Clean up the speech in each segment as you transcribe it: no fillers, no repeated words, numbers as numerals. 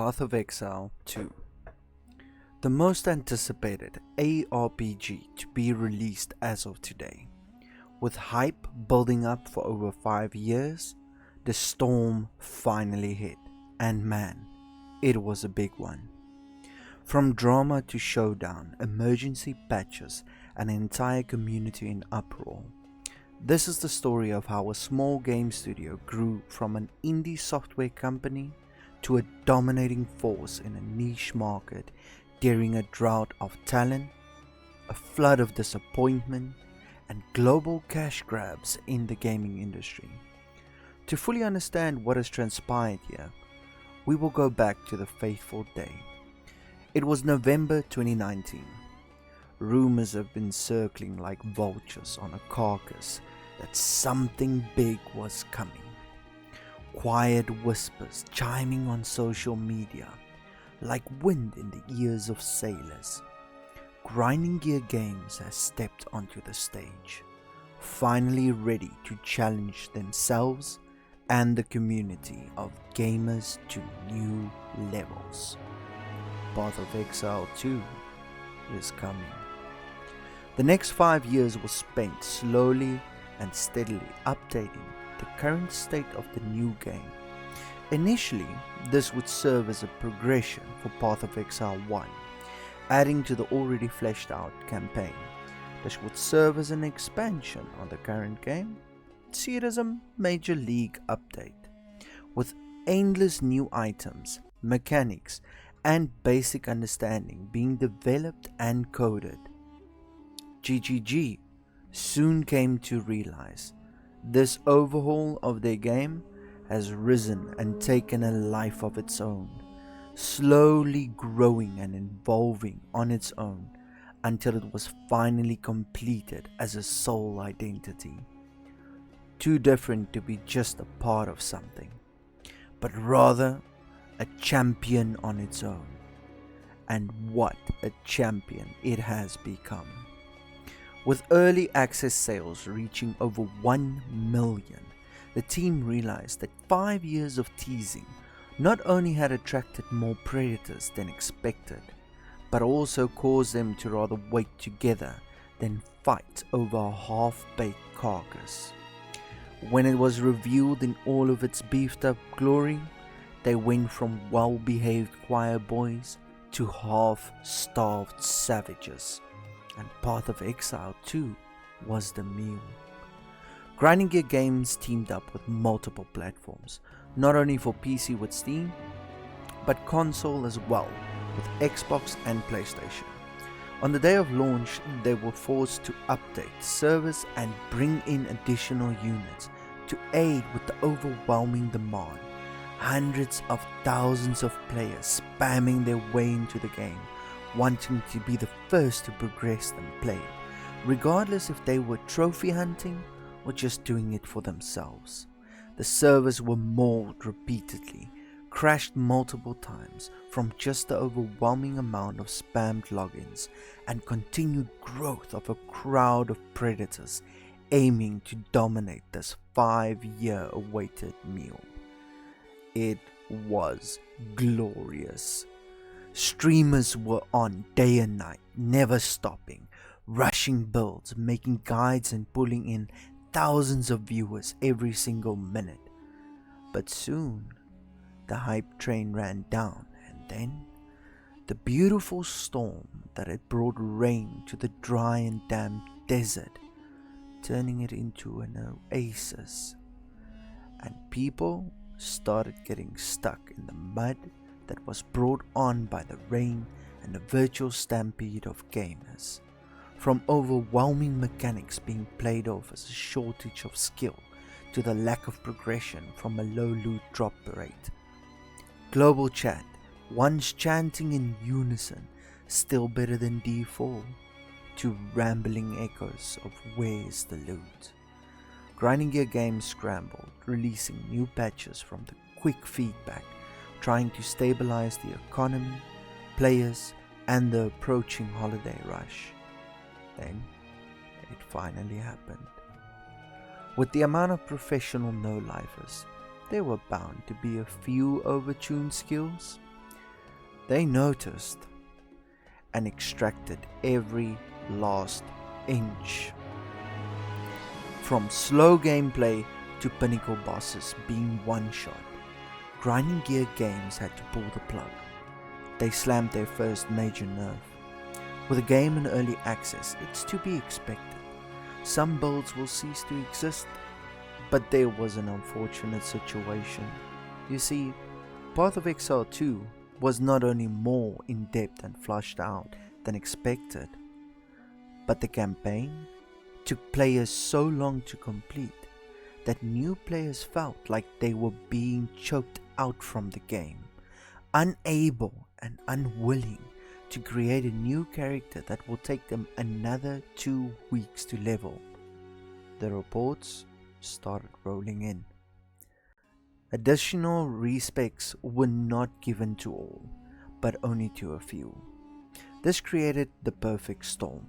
Path of Exile 2, the most anticipated ARPG to be released as of today. With hype building up for over 5 years, the storm finally hit, and man, it was a big one. From drama to showdown, emergency patches, and an entire community in uproar. This is the story of how a small game studio grew from an indie software company to a dominating force in a niche market during a drought of talent, a flood of disappointment, and global cash grabs in the gaming industry. To fully understand what has transpired here, we will go back to the fateful day. It was November 2019. Rumors have been circling like vultures on a carcass that something big was coming. Quiet whispers chiming on social media like wind in the ears of sailors. Grinding Gear Games has stepped onto the stage, finally ready to challenge themselves and the community of gamers to new levels. Path of Exile 2 is coming. The next 5 years was spent slowly and steadily updating the current state of the new game. Initially, this would serve as a progression for Path of Exile 1, adding to the already fleshed out campaign. This would serve as an expansion on the current game. See it as a major league update, with endless new items, mechanics, and basic understanding being developed and coded. GGG soon came to realize this overhaul of their game has risen and taken a life of its own, slowly growing and evolving on its own until it was finally completed as a sole identity. Too different to be just a part of something, but rather a champion on its own. And what a champion it has become. With early access sales reaching over 1 million, the team realized that 5 years of teasing not only had attracted more predators than expected, but also caused them to rather wait together than fight over a half-baked carcass. When it was revealed in all of its beefed up glory, they went from well-behaved choir boys to half-starved savages. And Path of Exile 2 was the meal. Grinding Gear Games teamed up with multiple platforms, not only for PC with Steam, but console as well, with Xbox and PlayStation. On the day of launch, they were forced to update servers and bring in additional units to aid with the overwhelming demand. Hundreds of thousands of players spamming their way into the game, wanting to be the first to progress and play, regardless if they were trophy hunting or just doing it for themselves. The servers were mauled repeatedly, crashed multiple times from just the overwhelming amount of spammed logins and continued growth of a crowd of predators aiming to dominate this 5-year awaited meal. It was glorious. Streamers were on day and night, never stopping, rushing builds, making guides and pulling in thousands of viewers every single minute. But soon, the hype train ran down, and then the beautiful storm that had brought rain to the dry and damp desert, turning it into an oasis. And people started getting stuck in the mud that was brought on by the rain and the virtual stampede of gamers. From overwhelming mechanics being played off as a shortage of skill to the lack of progression from a low loot drop rate. Global chat, once chanting in unison, still better than D4, to rambling echoes of where's the loot. Grinding Gear Games scrambled, releasing new patches from the quick feedback, trying to stabilize the economy, players, and the approaching holiday rush. Then, it finally happened. With the amount of professional no-lifers, there were bound to be a few overtuned skills. They noticed and extracted every last inch. From slow gameplay to pinnacle bosses being one-shot, grinding gear games had to pull the plug. They slammed their first major nerve. With a game in early access, it's to be expected. Some builds will cease to exist, but there was an unfortunate situation. You see, Path of Exile 2 was not only more in-depth and flushed out than expected, but the campaign took players so long to complete that new players felt like they were being choked out from the game, unable and unwilling to create a new character that will take them another 2 weeks to level. The reports started rolling in. Additional respecs were not given to all, but only to a few. This created the perfect storm.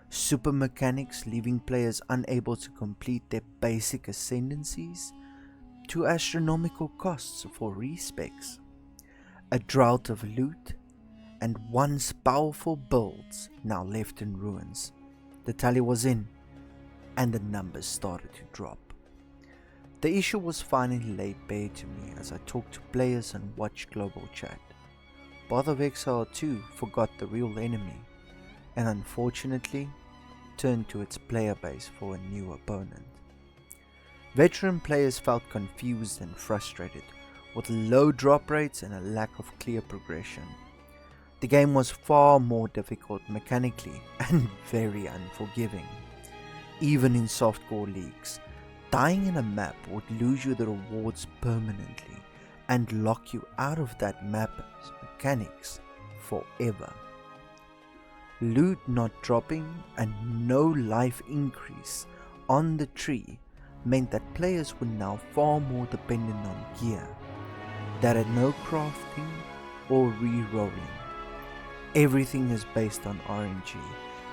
Super mechanics leaving players unable to complete their basic ascendancies, to astronomical costs for respecs, a drought of loot, and once powerful builds now left in ruins. The tally was in, and the numbers started to drop. The issue was finally laid bare to me as I talked to players and watched global chat. Path of Exile 2 forgot the real enemy, and unfortunately turned to its player base for a new opponent. Veteran players felt confused and frustrated, with low drop rates and a lack of clear progression. The game was far more difficult mechanically and very unforgiving. Even in softcore leagues, dying in a map would lose you the rewards permanently and lock you out of that map's mechanics forever. Loot not dropping and no life increase on the tree meant that players were now far more dependent on gear that had no crafting or re-rolling. Everything is based on RNG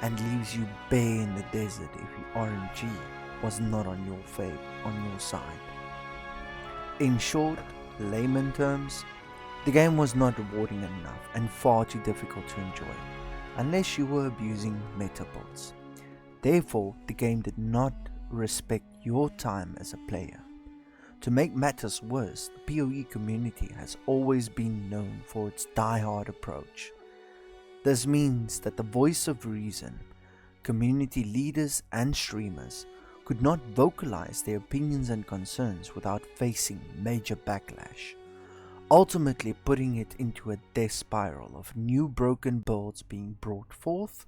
and leaves you bare in the desert if your RNG was not on your side. In short, layman terms, the game was not rewarding enough and far too difficult to enjoy, unless you were abusing meta bots. Therefore, the game did not respect your time as a player. To make matters worse, the PoE community has always been known for its die-hard approach. This means that the voice of reason, community leaders and streamers could not vocalize their opinions and concerns without facing major backlash, ultimately putting it into a death spiral of new broken builds being brought forth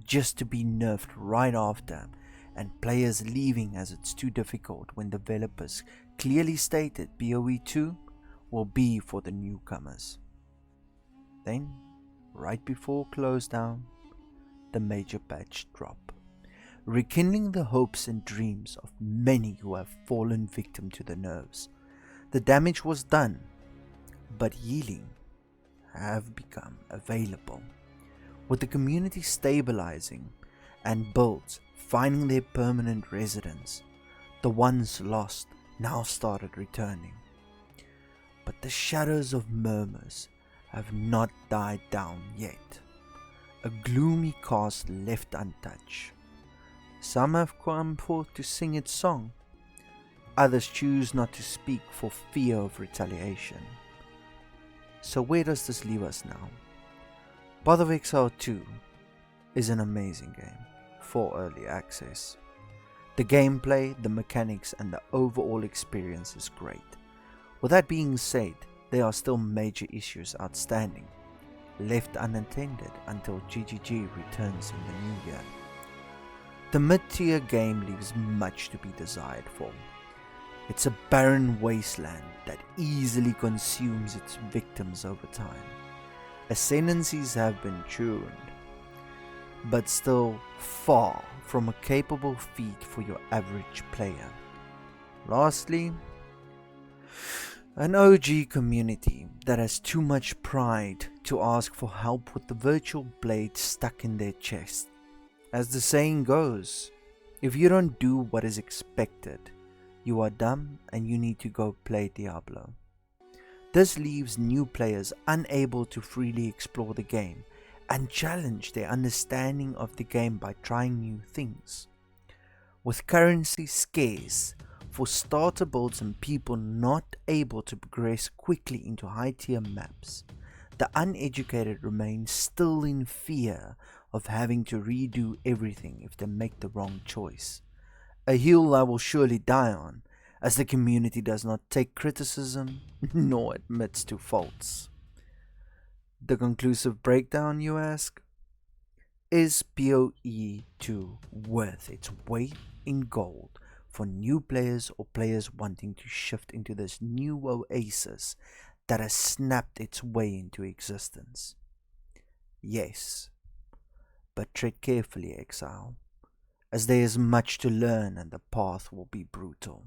just to be nerfed right after, and players leaving as it's too difficult when developers clearly stated PoE 2 will be for the newcomers. Then, right before close down, the major patch drop, rekindling the hopes and dreams of many who have fallen victim to the nerves. The damage was done, but healing have become available. With the community stabilizing and builds finding their permanent residence, the ones lost now started returning. But the shadows of murmurs have not died down yet. A gloomy cast left untouched. Some have come forth to sing its song, others choose not to speak for fear of retaliation. So where does this leave us now? Path of Exile 2 is an amazing game for early access. The gameplay, the mechanics and the overall experience is great. With that being said, there are still major issues outstanding, left unattended until GGG returns in the new year. The mid-tier game leaves much to be desired for. It's a barren wasteland that easily consumes its victims over time. Ascendancies have been tuned, but still far from a capable feat for your average player. Lastly, an OG community that has too much pride to ask for help with the virtual blade stuck in their chest. As the saying goes, if you don't do what is expected, you are dumb and you need to go play Diablo. This leaves new players unable to freely explore the game and challenge their understanding of the game by trying new things. With currency scarce for starter builds and people not able to progress quickly into high tier maps, the uneducated remain still in fear of having to redo everything if they make the wrong choice. A hill I will surely die on, as the community does not take criticism nor admits to faults. The conclusive breakdown, you ask? Is PoE 2 worth its weight in gold for new players or players wanting to shift into this new oasis that has snapped its way into existence? Yes, but tread carefully, Exile, as there is much to learn and the path will be brutal.